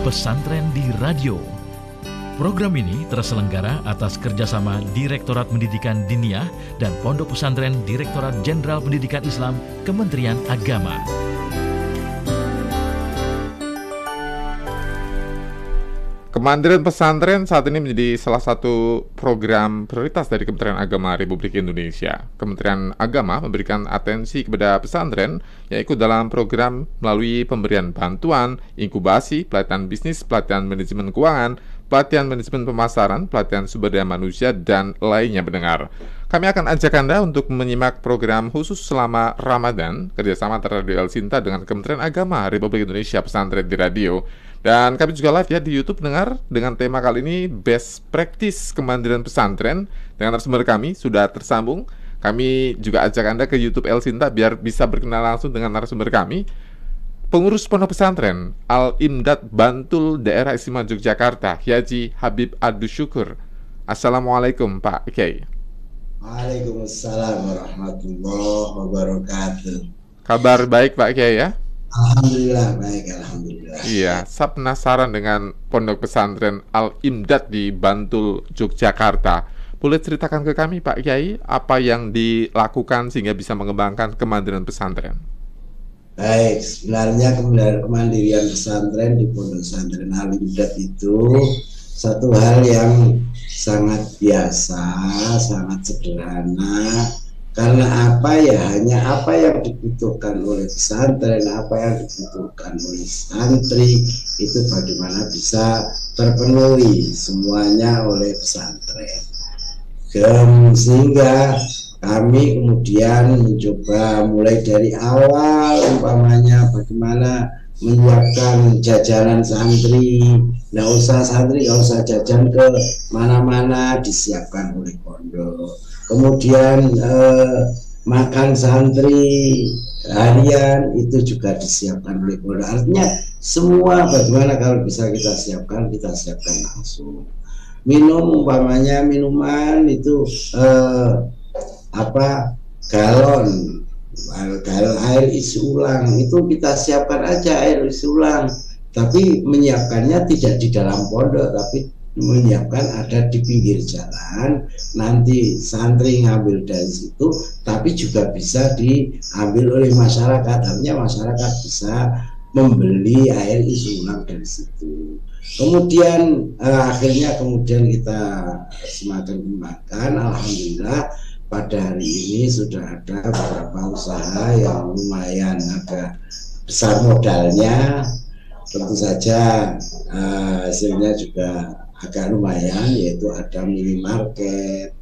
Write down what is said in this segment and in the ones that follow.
Pesantren di Radio. Program ini terselenggara atas kerjasama Direktorat Pendidikan Diniyah dan Pondok Pesantren Direktorat Jenderal Pendidikan Islam Kementerian Agama. Kementerian Pesantren saat ini menjadi salah satu program prioritas dari Kementerian Agama Republik Indonesia. Kementerian Agama memberikan atensi kepada pesantren, yaitu dalam program melalui pemberian bantuan, inkubasi, pelatihan bisnis, pelatihan manajemen keuangan, pelatihan manajemen pemasaran, pelatihan sumber daya manusia, dan lainnya pendengar. Kami akan ajak Anda untuk menyimak program khusus selama Ramadan, kerjasama antara Radio El Sinta dengan Kementerian Agama Republik Indonesia Pesantren di Radio. Dan kami juga live ya di YouTube pendengar dengan tema kali ini Best Practice Kementerian Pesantren. Dengan narasumber kami sudah tersambung. Kami juga ajak Anda ke YouTube El Sinta biar bisa berkenal langsung dengan narasumber kami. Pengurus Pondok Pesantren Al-Imdad Bantul Daerah Istimewa Yogyakarta, Haji Habib Abdus Syukur. Assalamualaikum Pak Kiai. Waalaikumsalam warahmatullahi wabarakatuh. Kabar baik Pak Kiai ya? Alhamdulillah baik, alhamdulillah. Iya, saya penasaran dengan Pondok Pesantren Al-Imdad di Bantul, Yogyakarta. Boleh ceritakan ke kami Pak Kiai apa yang dilakukan sehingga bisa mengembangkan kemandirian pesantren? Baik, sebenarnya kemandirian pesantren di Pondok Pesantren Al-Imdad itu satu hal yang sangat biasa, sangat sederhana. Karena apa ya, hanya apa yang dibutuhkan oleh pesantren, apa yang dibutuhkan oleh santri, itu bagaimana bisa terpenuhi semuanya oleh pesantren. Sehingga kami kemudian mencoba mulai dari awal, umpamanya bagaimana menyiapkan jajanan santri. Nggak usah santri, nggak usah jajan ke mana-mana, disiapkan oleh pondok. Kemudian makan santri harian itu juga disiapkan oleh pondok. Artinya semua bagaimana kalau bisa kita siapkan langsung. Minum umpamanya minuman itu galon air isi ulang itu kita siapkan aja air isi ulang. Tapi menyiapkannya tidak di dalam pondok, tapi menyiapkan ada di pinggir jalan, nanti santri ngambil dari situ, tapi juga bisa diambil oleh masyarakat. Artinya masyarakat bisa membeli air isi ulang dari situ. Kemudian akhirnya kita semakin kembangkan. Alhamdulillah pada hari ini sudah ada beberapa usaha yang lumayan agak besar modalnya. Tentu saja hasilnya juga agak lumayan, yaitu ada minimarket,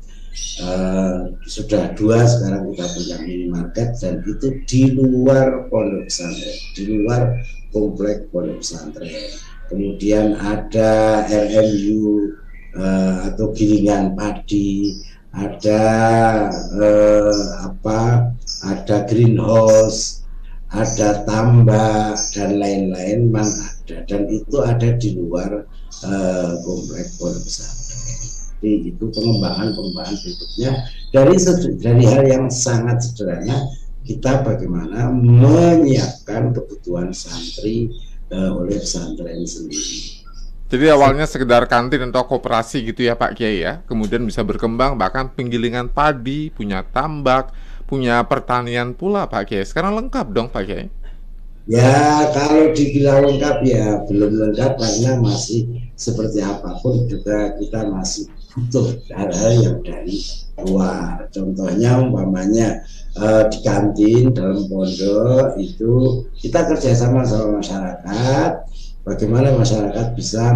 sudah 2 sekarang kita punya minimarket, dan itu di luar pondok pesantren, di luar komplek pondok pesantren. Kemudian ada RMU atau gilingan padi, ada ada greenhouse, ada tambak dan lain-lain memang ada, dan itu ada di luar komplek pondok pesantren. Jadi itu pengembangan berikutnya dari hal yang sangat sederhana, kita bagaimana menyiapkan kebutuhan santri oleh pesantren sendiri. Jadi awalnya sekedar kantin atau koperasi gitu ya Pak Kiai ya, kemudian bisa berkembang bahkan penggilingan padi, punya tambak, punya pertanian pula Pak Kiai. Sekarang lengkap dong Pak Kiai? Ya kalau dibilang lengkap ya belum lengkap, karena masih seperti apapun juga kita masih butuh hal-hal yang dari luar. Contohnya umpamanya di kantin dalam pondok itu kita kerjasama sama masyarakat, bagaimana masyarakat bisa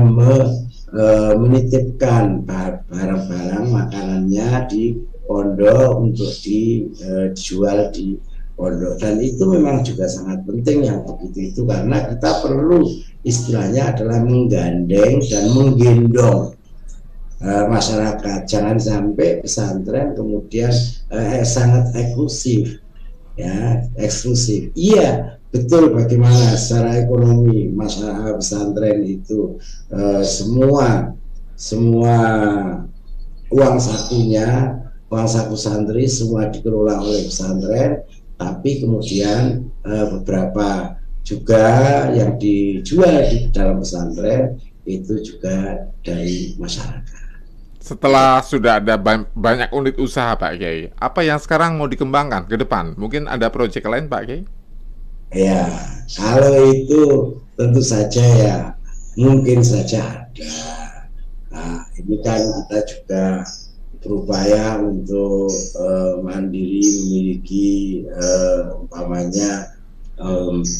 menitipkan barang-barang makanannya di pondok untuk dijual di pondok, dan itu memang juga sangat penting yang begitu itu, karena kita perlu istilahnya adalah menggandeng dan menggendong masyarakat. Jangan sampai pesantren kemudian sangat eksklusif ya, eksklusif. Iya betul, bagaimana secara ekonomi masyarakat pesantren itu semua uang saku santri semua dikelola oleh pesantren. Tapi kemudian beberapa juga yang dijual di dalam pesantren itu juga dari masyarakat. Setelah sudah ada banyak unit usaha Pak Kiai, apa yang sekarang mau dikembangkan ke depan? Mungkin ada proyek lain Pak Kiai? Ya, kalau itu tentu saja ya mungkin saja ada. Nah, ini kan kita juga berupaya untuk mandiri, memiliki umpamanya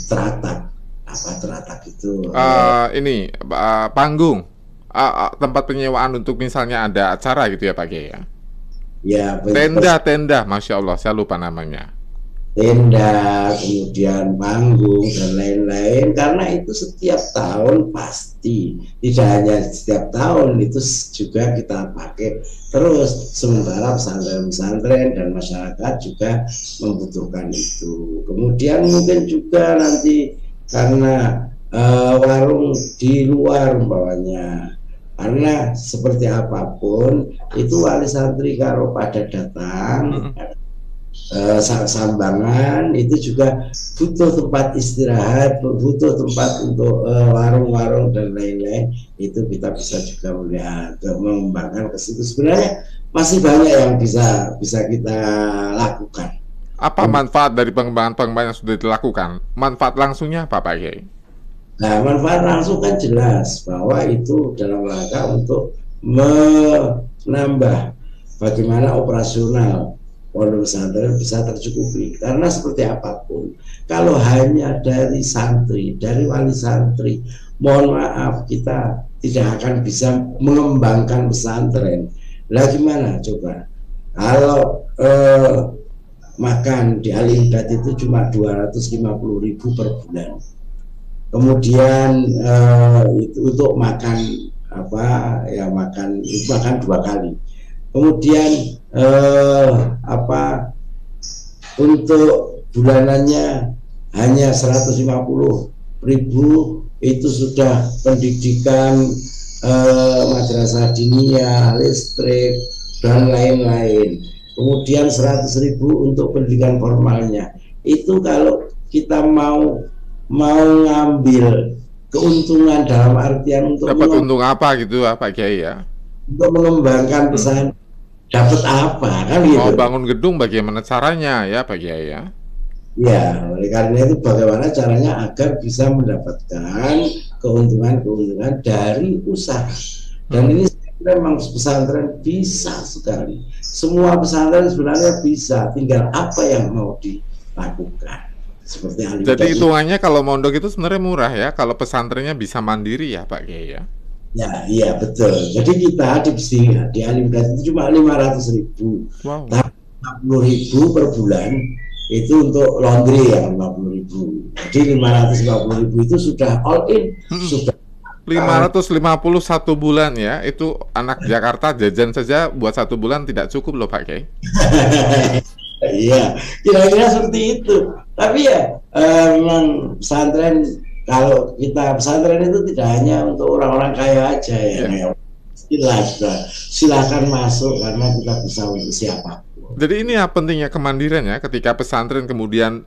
teratak. Apa teratak itu? Ini panggung, tempat penyewaan untuk misalnya ada acara gitu ya Pak Kiai ya? Ya, Tenda, Masya Allah, saya lupa namanya. tenda, kemudian panggung dan lain-lain, karena itu setiap tahun pasti, tidak hanya setiap tahun, itu juga kita pakai terus, sementara pesantren-pesantren dan masyarakat juga membutuhkan itu. Kemudian mungkin juga nanti karena warung di luar umpamanya, karena seperti apapun itu wali santri kalau pada datang sambangan itu juga butuh tempat istirahat, butuh tempat untuk warung-warung dan lain-lain, itu kita bisa juga melihat mengembangkan ke situ. Sebenarnya masih banyak yang bisa kita lakukan. Apa manfaat dari pengembangan yang sudah dilakukan? Manfaat langsungnya apa Pak Kiai? Nah, manfaat langsung kan jelas bahwa itu dalam rangka untuk menambah bagaimana operasional pondok pesantren bisa tercukupi. Karena seperti apapun, kalau hanya dari santri, dari wali santri, mohon maaf, kita tidak akan bisa mengembangkan pesantren. Lah gimana coba? Kalau makan di Al-Imdad itu cuma 250.000 per bulan. Kemudian itu untuk makan makan 2 kali. Kemudian untuk bulanannya hanya 150.000, itu sudah pendidikan madrasah diniyah, listrik dan lain-lain. Kemudian 100.000 untuk pendidikan formalnya. Itu kalau kita mau ngambil keuntungan dalam artian untuk dapat untung apa gitu Pak Kiai ya? Untuk mengembangkan pesan dapat apa kan gitu. Mau bangun gedung bagaimana caranya ya Pak Kiai ya? Ya, oleh karena itu bagaimana caranya agar bisa mendapatkan keuntungan dari usaha. Dan ini memang pesantren bisa sekali. Semua pesantren sebenarnya bisa, tinggal apa yang mau dilakukan. Seperti jadi hitungannya kalau mondok itu sebenarnya murah ya, kalau pesantrennya bisa mandiri ya Pak Kiai ya? Ya, iya betul. Jadi kita di Al-Imdad itu cuma 500.000. Wow. Tapi 50.000 per bulan itu untuk laundry ya, 50.000. Jadi 550.000 itu sudah all in. Sudah 550 1 bulan ya, itu anak Jakarta jajan saja buat 1 bulan tidak cukup loh Pak Kiai. Iya, kira-kira seperti itu. Tapi ya memang pesantren, kalau kita pesantren itu tidak hanya untuk orang-orang kaya aja ya. Silakan masuk karena kita bisa untuk siapapun. Jadi ini ya pentingnya kemandirian ya, ketika pesantren kemudian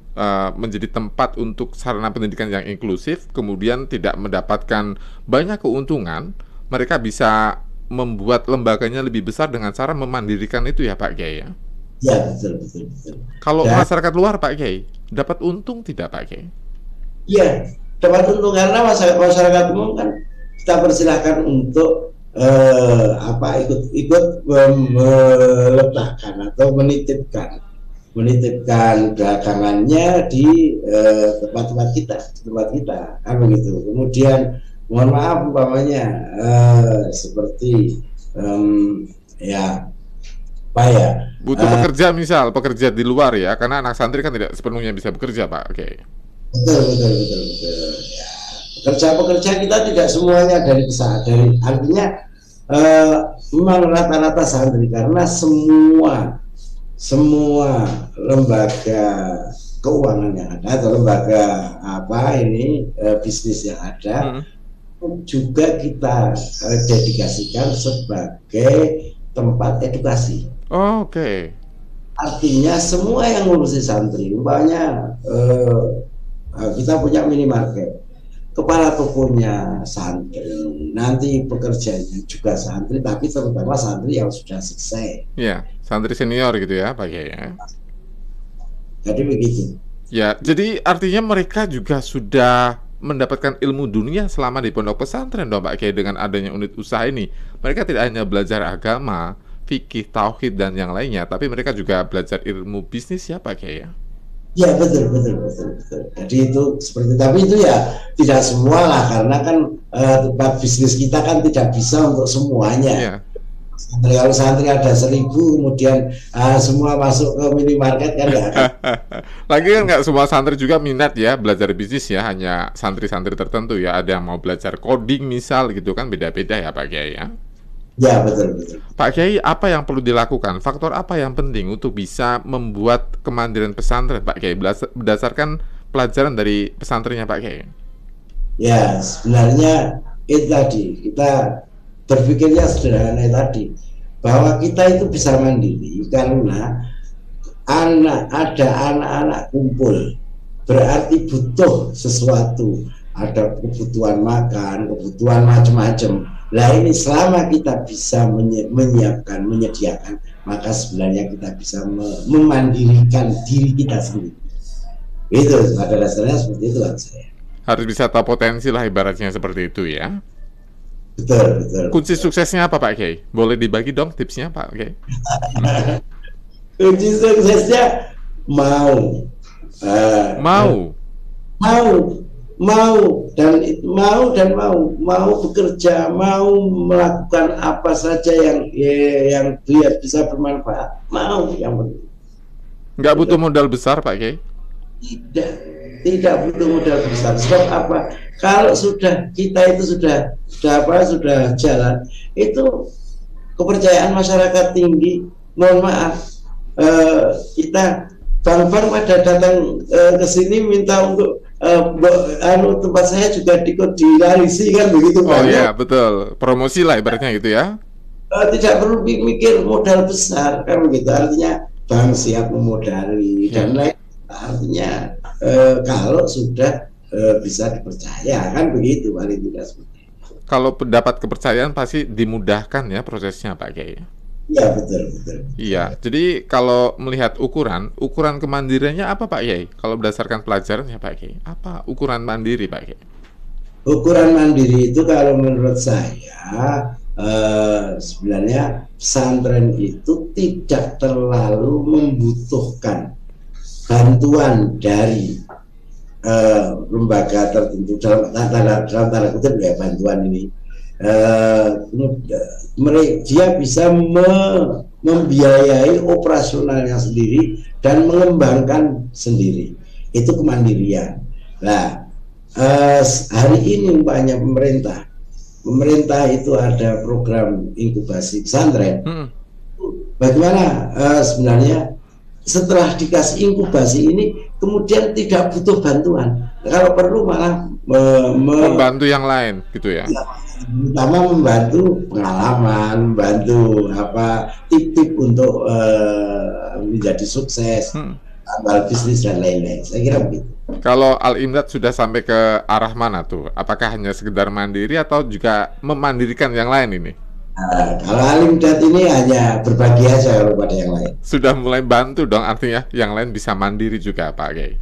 menjadi tempat untuk sarana pendidikan yang inklusif, kemudian tidak mendapatkan banyak keuntungan, mereka bisa membuat lembaganya lebih besar dengan cara memandirikan itu ya Pak Kiai ya? Ya betul. Kalau masyarakat luar Pak Kiai, dapat untung tidak Pak Kiai? Iya, dapat untung karena masyarakat umum kan kita persilahkan untuk ikut meletakkan atau menitipkan dagangannya di tempat kita kan begitu. Kemudian mohon maaf umpamanya seperti butuh pekerja di luar ya, karena anak santri kan tidak sepenuhnya bisa bekerja Pak. Oke. Betul. Ya. Pekerja kita tidak semuanya dari pesantren. Artinya memang rata-rata santri, karena semua lembaga keuangan yang ada atau lembaga bisnis yang ada juga kita dedikasikan sebagai tempat edukasi. Oh, oke. Artinya semua yang ngurusi santri, umpamanya kita punya minimarket, kepala tokonya santri, nanti pekerjanya juga santri, tapi terutama santri yang sudah selesai. Ya, santri senior gitu ya Pak Kiai ya. Jadi begitu. Ya, jadi artinya mereka juga sudah mendapatkan ilmu dunia selama di pondok pesantren dong Pak Kiai, dengan adanya unit usaha ini. Mereka tidak hanya belajar agama, fikih, tauhid dan yang lainnya, tapi mereka juga belajar ilmu bisnis ya Pak Kiai ya. Ya betul. Jadi itu seperti, tapi itu ya tidak semua lah, karena kan tempat bisnis kita kan tidak bisa untuk semuanya. Ya. Kalau santri ada 1.000, kemudian semua masuk ke minimarket kan ya. Lagi kan nggak semua santri juga minat ya belajar bisnis ya, hanya santri-santri tertentu ya. Ada yang mau belajar coding misal gitu kan, beda-beda ya Pak Kiai ya. Ya betul. Pak Kiai, apa yang perlu dilakukan? Faktor apa yang penting untuk bisa membuat kemandirian pesantren Pak Kiai berdasarkan pelajaran dari pesantrennya Pak Kiai? Ya sebenarnya itu tadi, kita berpikirnya sederhana tadi, bahwa kita itu bisa mandiri karena ada anak-anak kumpul, berarti butuh sesuatu, ada kebutuhan makan, kebutuhan macam-macam. Nah ini selama kita bisa menyediakan, maka sebenarnya kita bisa memandirikan diri kita sendiri. Itu pada dasarnya seperti itu kan saya. Harus bisa tahu potensi lah ibaratnya seperti itu ya. Betul. Kunci suksesnya apa Pak Kiai? Boleh dibagi dong tipsnya Pak Kiai? Kunci suksesnya mau bekerja, mau melakukan apa saja yang dia bisa bermanfaat, mau, yang penting. Nggak butuh modal besar Pak Kiai? Tidak butuh modal besar. Sebab apa? Kalau kita itu sudah jalan, itu kepercayaan masyarakat tinggi. Mohon maaf, kita bank-bank pada datang ke sini minta untuk tempat saya juga dilarisi kan begitu. Oh iya betul, promosi lah ibaratnya gitu ya. Tidak perlu mikir modal besar kan begitu. Artinya bank siap memodali dan lain. Artinya kalau sudah bisa dipercaya kan begitu, paling tidak seperti itu. Kalau dapat kepercayaan pasti dimudahkan ya prosesnya Pak Kiai. Iya betul. Iya, jadi kalau melihat ukuran kemandiriannya apa Pak Kiai? Kalau berdasarkan pelajarannya Pak Kiai, apa ukuran mandiri Pak Kiai? Ukuran mandiri itu kalau menurut saya sebenarnya pesantren itu tidak terlalu membutuhkan bantuan dari lembaga tertentu, dalam tanda kutip ya, bantuan ini dia bisa membiayai operasionalnya sendiri dan mengembangkan sendiri. Itu kemandirian. Nah hari ini umpamanya pemerintah itu ada program inkubasi pesantren. Bagaimana sebenarnya setelah dikasih inkubasi ini kemudian tidak butuh bantuan, kalau perlu malah membantu yang lain gitu ya. Pertama membantu pengalaman, membantu tip-tip untuk menjadi sukses, tambal bisnis dan lain-lain. Saya kira begitu. Kalau Al-Imdad sudah sampai ke arah mana tuh? Apakah hanya sekedar mandiri atau juga memandirikan yang lain ini? Kalau Al-Imdad ini hanya berbagi aja kepada yang lain. Sudah mulai bantu dong, artinya yang lain bisa mandiri juga Pak Kiai.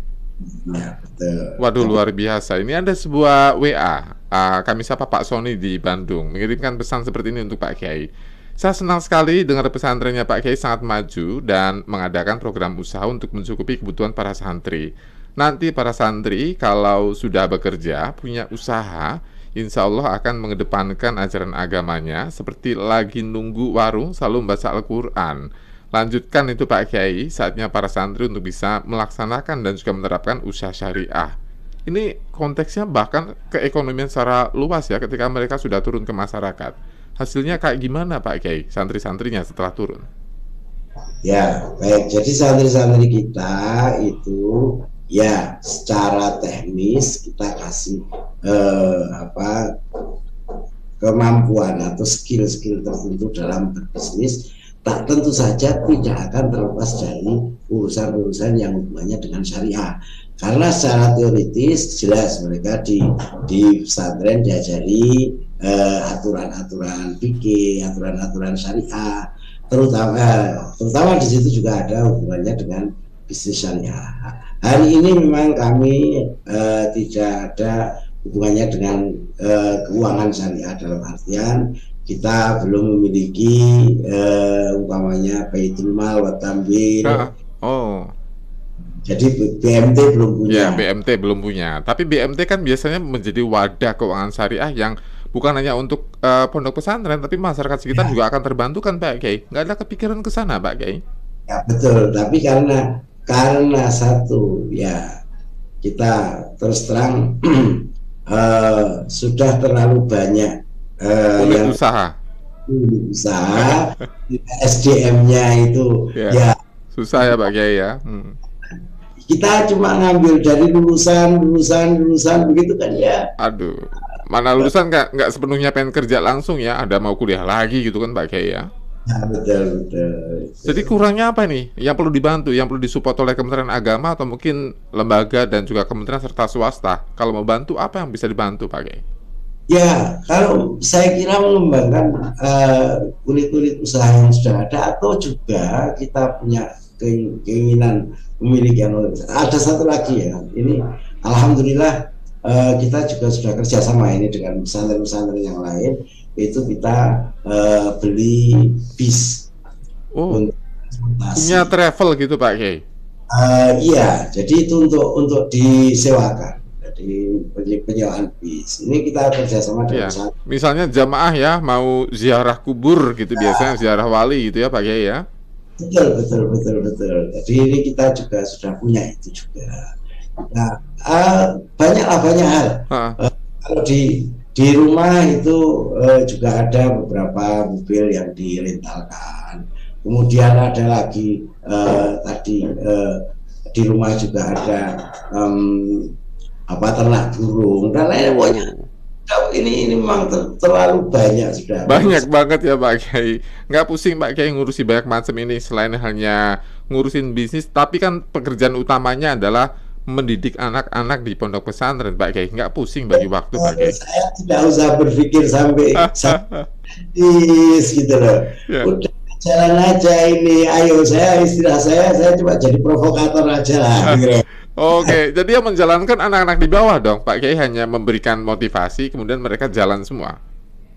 Ya, betul. Waduh luar biasa. Ini ada sebuah WA, kami sapa Pak Sony di Bandung, mengirimkan pesan seperti ini untuk Pak Kiai. Saya senang sekali dengar pesantrennya Pak Kiai sangat maju dan mengadakan program usaha untuk mencukupi kebutuhan para santri. Nanti para santri kalau sudah bekerja, punya usaha, insya Allah akan mengedepankan ajaran agamanya, seperti lagi nunggu warung selalu membaca Al-Quran. Lanjutkan itu Pak Kiai, saatnya para santri untuk bisa melaksanakan dan juga menerapkan usaha syariah. Ini konteksnya bahkan keekonomian secara luas ya, ketika mereka sudah turun ke masyarakat. Hasilnya kayak gimana Pak Kiai, santri-santrinya setelah turun? Ya, baik. Jadi santri-santri kita itu ya secara teknis kita kasih kemampuan atau skill-skill tertentu dalam berbisnis. Tak tentu saja tidak akan terlepas dari urusan-urusan yang hubungannya dengan syariah. Karena secara teoritis jelas mereka di pesantren diajari aturan-aturan fikih, aturan-aturan syariah, terutama di situ juga ada hubungannya dengan bisnis syariah. Hari ini memang kami tidak ada hubungannya dengan keuangan syariah, dalam artian kita belum memiliki umpamanya Baitul Mal wa Tamwil. Jadi BMT belum punya. Ya, BMT belum punya. Tapi BMT kan biasanya menjadi wadah keuangan syariah yang bukan hanya untuk pondok pesantren, tapi masyarakat sekitar juga akan terbantu kan Pak Kiai? Nggak ada kepikiran ke sana Pak Kiai? Ya betul, tapi karena satu ya kita terus terang sudah terlalu banyak yang usaha SDM-nya itu ya susah ya Pak Kiai ya. Kita cuma ngambil dari lulusan begitu kan ya. Aduh, mana lulusan nggak sepenuhnya pengen kerja langsung ya, ada mau kuliah lagi gitu kan Pak Kiai ya. Ya betul. Jadi kurangnya apa nih yang perlu dibantu, yang perlu disupport oleh Kementerian Agama atau mungkin lembaga dan juga kementerian serta swasta? Kalau mau bantu, apa yang bisa dibantu Pak Kiai? Ya, kalau saya kira mengembangkan unit-unit usaha yang sudah ada, atau juga kita punya keinginan memiliki ada satu lagi ya. Ini alhamdulillah kita juga sudah kerjasama ini dengan pesantren-pesantren yang lain, yaitu kita beli bis untuk punya travel gitu Pak Kiai. Iya, jadi itu untuk disewakan. Jadi penyewaan bis. Ini kita kerjasama dengan pesantren. Misalnya jamaah ya mau ziarah kubur gitu, biasanya ziarah wali gitu ya Pak Kiai ya. Betul. Jadi ini kita juga sudah punya itu juga. Nah, banyak hal. Kalau di rumah itu juga ada beberapa mobil yang direntalkan. Kemudian ada lagi tadi di rumah juga ada ternak burung dan lain pokoknya. Ini memang terlalu banyak sudah. Banyak banget ya Pak Kiai. Nggak pusing Pak Kiai ngurusi banyak macam ini, selain hanya ngurusin bisnis, tapi kan pekerjaan utamanya adalah mendidik anak-anak di pondok pesantren Pak Kiai. Nggak pusing bagi waktu Pak Kiai. Saya tidak usah berpikir sampai gitu loh. Udah jalan aja ini. Ayo istilah saya cuma jadi provokator aja lah. Gitu. Oke, jadi yang menjalankan anak-anak di bawah dong, Pak Kiai hanya memberikan motivasi, kemudian mereka jalan semua.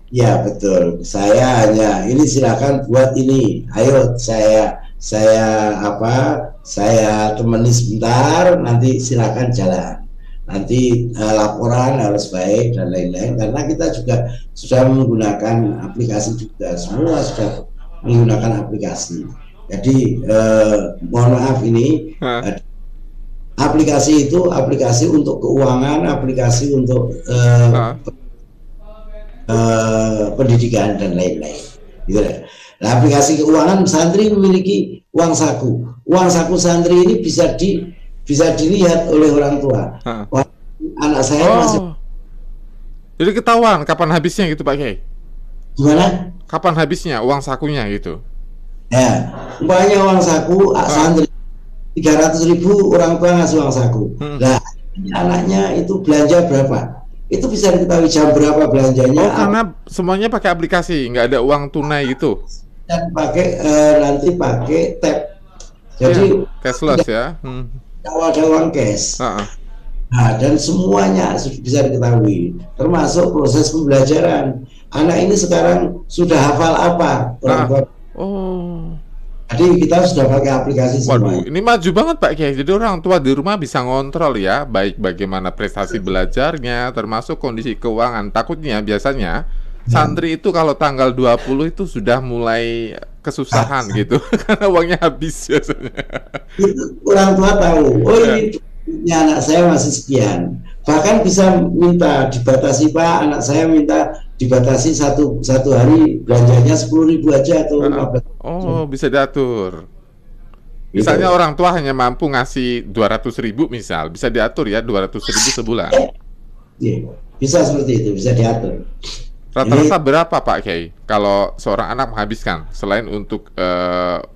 Ya betul, saya hanya ini silakan buat ini, ayo saya temani sebentar, nanti silakan jalan. Nanti laporan harus baik dan lain-lain, karena kita juga sudah menggunakan aplikasi juga, semua sudah menggunakan aplikasi. Jadi mohon maaf ini. Aplikasi itu aplikasi untuk keuangan, aplikasi untuk pendidikan dan lain-lain. Gitu. Nah, aplikasi keuangan santri memiliki uang saku. Uang saku santri ini bisa dilihat oleh orang tua. Wah, anak saya masih. Jadi ketahuan kapan habisnya gitu Pak Kiai? Gimana? Kapan habisnya uang sakunya gitu? Ya, umpamanya uang saku santri 300.000 orang tua ngasih uang saku. Nah, anaknya itu belanja berapa? Itu bisa diketahui jam berapa belanjanya. Karena semuanya pakai aplikasi, nggak ada uang tunai gitu. Dan nanti pakai tap. Jadi cashless ya. Ada uang cash. Nah, dan semuanya bisa diketahui, termasuk proses pembelajaran. Anak ini sekarang sudah hafal apa? Jadi kita sudah pakai aplikasi semua. Waduh, ini maju banget Pak Kiai. Jadi orang tua di rumah bisa ngontrol ya, baik bagaimana prestasi belajarnya, termasuk kondisi keuangan. Takutnya biasanya santri itu kalau tanggal 20 itu sudah mulai kesusahan gitu, karena uangnya habis biasanya. Itu orang tua tahu, ini anak saya masih sekian. Bahkan bisa minta dibatasi Pak, anak saya minta dibatasi satu hari belanjanya 10.000 aja atau 15.000. Bisa diatur. Misalnya orang tua hanya mampu ngasih 200.000 misal, bisa diatur ya 200.000 sebulan. Iya, bisa seperti itu, bisa diatur. Rata-rata berapa Pak Kiai kalau seorang anak menghabiskan selain untuk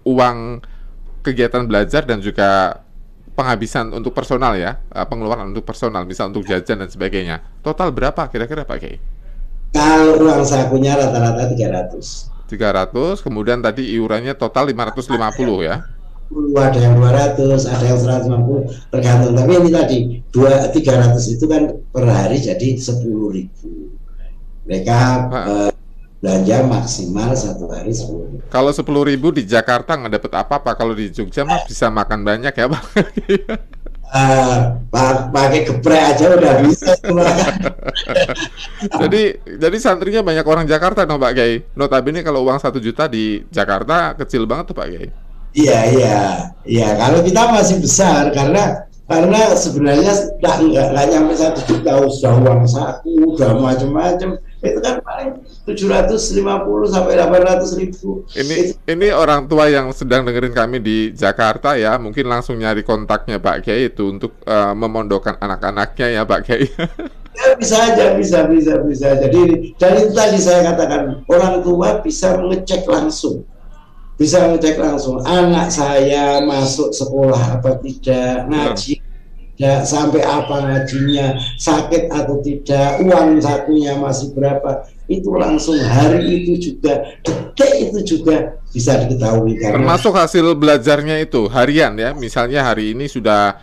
uang kegiatan belajar dan juga penghabisan untuk personal ya, pengeluaran untuk personal, misal untuk jajan dan sebagainya. Total berapa kira-kira Pak Kiai? Kalau uang sakunya rata-rata 300. 300, kemudian tadi iurannya total 550 ya. Ada yang 200, ada yang 150, tergantung. Tapi ini tadi 300 itu kan per hari jadi 10.000. Mereka belanja maksimal satu hari 10.000. Kalau 10.000 di Jakarta nggak dapat apa-apa, kalau di Jogja mah bisa makan banyak ya Pak. Pakai geprek aja udah bisa. jadi santrinya banyak orang Jakarta dong Pak Kiai. Notabene kalau uang 1 juta di Jakarta kecil banget tuh Pak Kiai. Iya. Kalau kita masih besar karena sebenarnya nggak nyampe 1 juta, sudah uang saku, udah macam-macam. Itu kan paling 750 sampai 800.000. Ini orang tua yang sedang dengerin kami di Jakarta ya, mungkin langsung nyari kontaknya Pak Kiai itu untuk memondokkan anak-anaknya ya Pak Kiai. Ya, bisa aja. Jadi dari itu tadi saya katakan, orang tua bisa mengecek langsung anak saya masuk sekolah apa tidak, ngaji tidak, sampai apa ngajinya, sakit atau tidak, uang sakunya masih berapa, itu langsung hari itu juga, detik itu juga bisa diketahui. Termasuk hasil belajarnya itu harian ya, misalnya hari ini sudah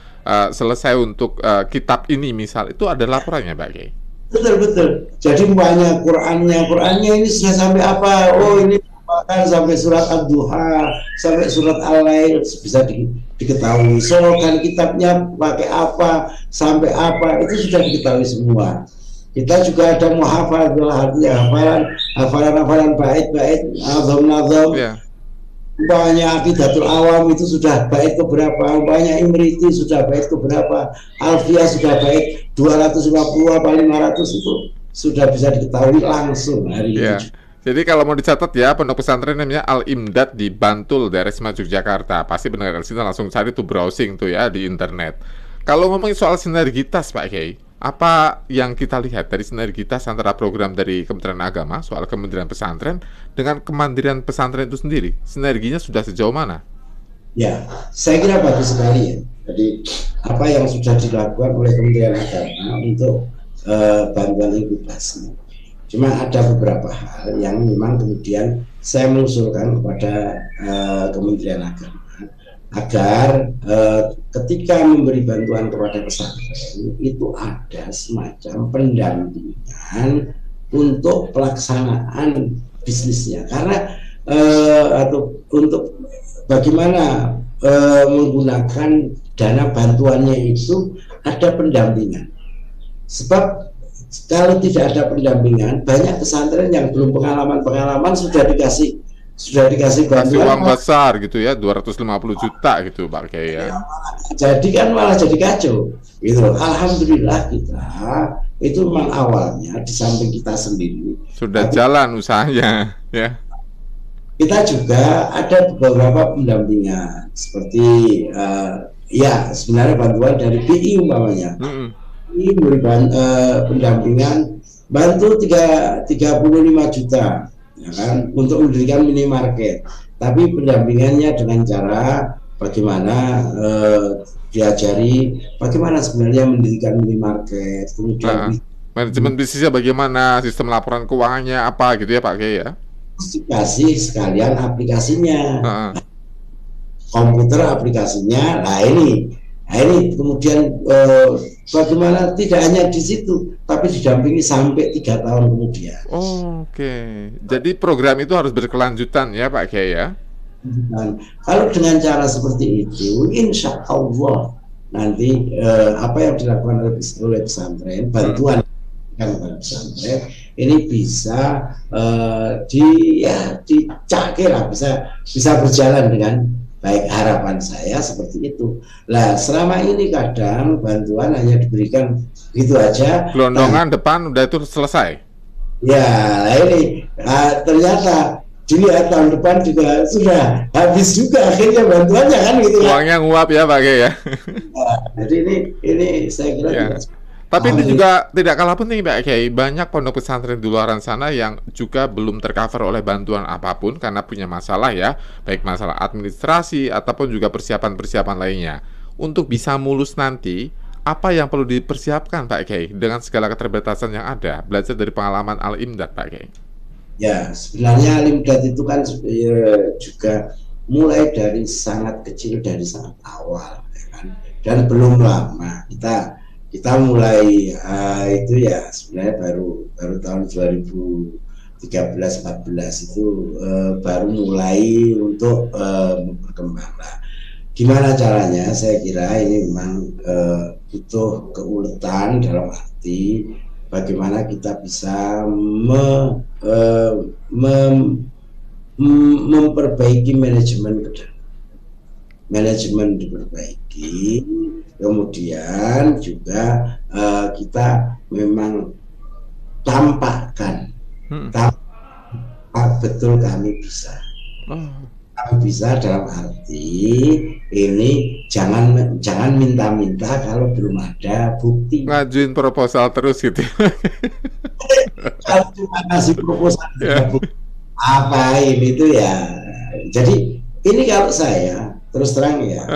selesai untuk kitab ini misal, itu ada laporannya Pak Kiai. Betul. Jadi banyak Qur'annya ini sudah sampai apa, oh ini bahkan sampai surat Ad-Duha, sampai surat Al-Lail bisa diketahui. Slogan kitabnya pakai apa, sampai apa, itu sudah diketahui semua. Kita juga ada muhafadzah, artinya hafalan bait-bait, nazam-nazam. Banyak Aqidatul Awam itu sudah bait keberapa, banyak Imriti sudah bait keberapa, Alfiyah sudah bait 250 apa 500, itu sudah bisa diketahui langsung hari ini. Jadi kalau mau dicatat ya, pondok pesantren namanya Al-Imdad di Bantul, daerah Semarang, Yogyakarta. Pasti benar di sini langsung cari tuh, browsing tuh ya di internet. Kalau ngomongin soal sinergitas Pak Kiai, apa yang kita lihat dari sinergitas antara program dari Kementerian Agama soal Kementerian Pesantren dengan Kemandirian Pesantren itu sendiri? Sinerginya sudah sejauh mana? Ya, saya kira bagus sekali ya. Jadi apa yang sudah dilakukan oleh Kementerian Agama untuk bantuan inkubasi. Cuma ada beberapa hal yang memang kemudian saya mengusulkan kepada Kementerian Agama agar ketika memberi bantuan kepada pesantren itu ada semacam pendampingan untuk pelaksanaan bisnisnya, karena atau untuk bagaimana menggunakan dana bantuannya itu ada pendampingan. Sebab kalau tidak ada pendampingan, banyak pesantren yang belum pengalaman sudah dikasih bantuan uang besar gitu ya, 250 juta gitu Pak Kiai ya. Jadi kan malah jadi kacau gitu. Alhamdulillah kita itu memang awalnya di samping kita sendiri sudah jalan usahanya ya. Kita juga ada beberapa pendampingan seperti ya sebenarnya bantuan dari BI umpamanya. Ini memberi pendampingan bantu 35 juta ya kan, untuk mendirikan minimarket, tapi pendampingannya dengan cara bagaimana diajari bagaimana sebenarnya mendirikan minimarket, kemudian manajemen bisnisnya bagaimana, sistem laporan keuangannya apa gitu ya Pak Kiai ya. Dikasih sekalian aplikasinya, komputer aplikasinya. Nah ini kemudian bagaimana tidak hanya di situ, tapi didampingi sampai 3 tahun kemudian. Oke. Jadi program itu harus berkelanjutan ya Pak Kiai ya. Dan kalau dengan cara seperti itu, insya Allah nanti apa yang dilakukan oleh pesantren, bantuan pesantren ini bisa dicakir lah, bisa berjalan dengan baik. Harapan saya seperti itu. Lah selama ini kadang bantuan hanya diberikan gitu aja. Gelondongan depan udah itu selesai. Ya, ini ternyata dilihat tahun depan juga sudah habis juga akhirnya bantuannya kan gitu. Uangnya nguap ya Pak Kiai ya. Nah, jadi ini saya kira Tapi ini juga tidak kalah penting Pak Kiai, banyak pondok pesantren di luar sana yang juga belum tercover oleh bantuan apapun karena punya masalah ya, baik masalah administrasi ataupun juga persiapan-persiapan lainnya. untuk bisa mulus nanti, apa yang perlu dipersiapkan Pak Kiai dengan segala keterbatasan yang ada, belajar dari pengalaman Al-Imdad Pak Kiai? Ya, sebenarnya Al-Imdad itu kan juga mulai dari sangat kecil, dari sangat awal, ya kan? Dan belum lama kita mulai itu ya sebenarnya baru tahun 2013-14 itu baru mulai untuk berkembang. Nah, gimana caranya? Saya kira ini memang butuh keuletan dalam arti bagaimana kita bisa memperbaiki manajemen diperbaiki, kemudian juga kita memang tampakkan betul kami bisa. Kami bisa dalam arti ini jangan minta-minta kalau belum ada bukti. Ngajuin proposal terus gitu. Kalau cuma kasih proposal bukti apa ini itu ya. Jadi ini kalau saya terus terang ya,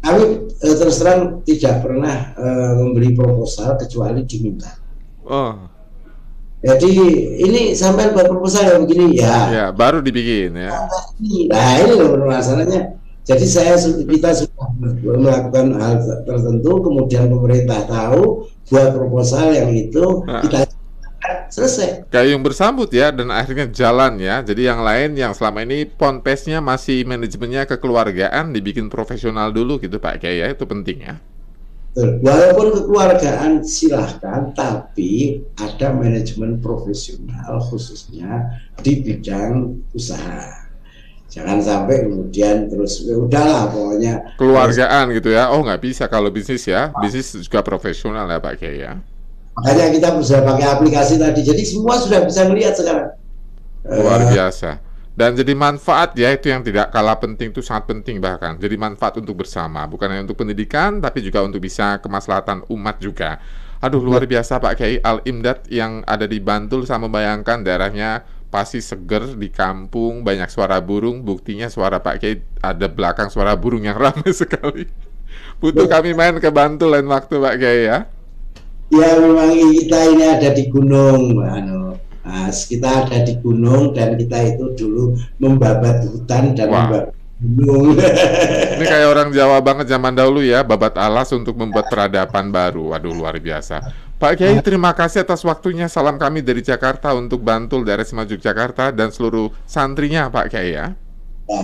kami terus terang tidak pernah memberi proposal kecuali diminta. Jadi ini sampai buat proposal yang begini ya baru dibikin ya. Nah ini loh masalahnya. Jadi kita sudah melakukan hal tertentu, kemudian pemerintah tahu, buat proposal yang itu kita selesai. Gayung bersambut ya, dan akhirnya jalan ya. Jadi yang lain yang selama ini ponpesnya masih manajemennya kekeluargaan, dibikin profesional dulu gitu Pak Kiai ya, itu penting ya. Walaupun kekeluargaan silahkan, tapi ada manajemen profesional khususnya di bidang usaha. Jangan sampai kemudian terus udahlah pokoknya keluargaan gitu ya. Oh nggak bisa kalau bisnis ya, bisnis juga profesional ya Pak Kiai ya. Makanya kita bisa pakai aplikasi tadi, jadi semua sudah bisa melihat sekarang. Luar biasa. Dan jadi manfaat ya, itu yang tidak kalah penting, itu sangat penting bahkan. Jadi manfaat untuk bersama, bukan hanya untuk pendidikan, tapi juga untuk bisa kemaslahatan umat juga. Aduh luar biasa Pak Kiai. Al-Imdad yang ada di Bantul, saya membayangkan daerahnya pasti seger di kampung, banyak suara burung. Buktinya suara Pak Kiai ada belakang suara burung yang ramai sekali. Butuh kami main ke Bantul lain waktu Pak Kiai ya. Ya memang kita ini ada di gunung, kita ada di gunung dan kita itu dulu membabat hutan dan membabat gunung. Ini kayak orang Jawa banget zaman dahulu ya, babat alas untuk membuat peradaban baru. Waduh luar biasa. Pak Kiai terima kasih atas waktunya. Salam kami dari Jakarta untuk Bantul, daerah Sema Yogyakarta dan seluruh santrinya Pak Kiai ya.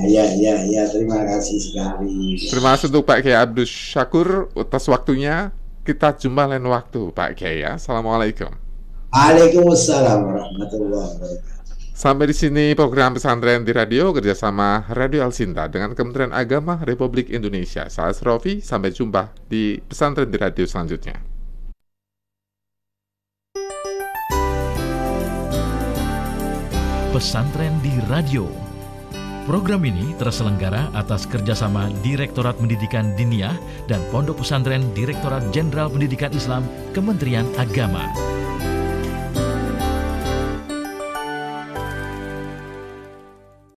Ya, terima kasih sekali. Terima kasih untuk Pak Kiai Abdus Syakur atas waktunya. Kita jumpa lain waktu Pak Kiai ya. Assalamualaikum. Waalaikumsalam warahmatullahi wabarakatuh. Sampai di sini program pesantren di radio kerjasama Radio Al Sinta dengan Kementerian Agama Republik Indonesia. Saya Asrofi, sampai jumpa di pesantren di radio selanjutnya. Pesantren di radio. Program ini terselenggara atas kerjasama Direktorat Pendidikan Diniyah dan Pondok Pesantren Direktorat Jenderal Pendidikan Islam Kementerian Agama.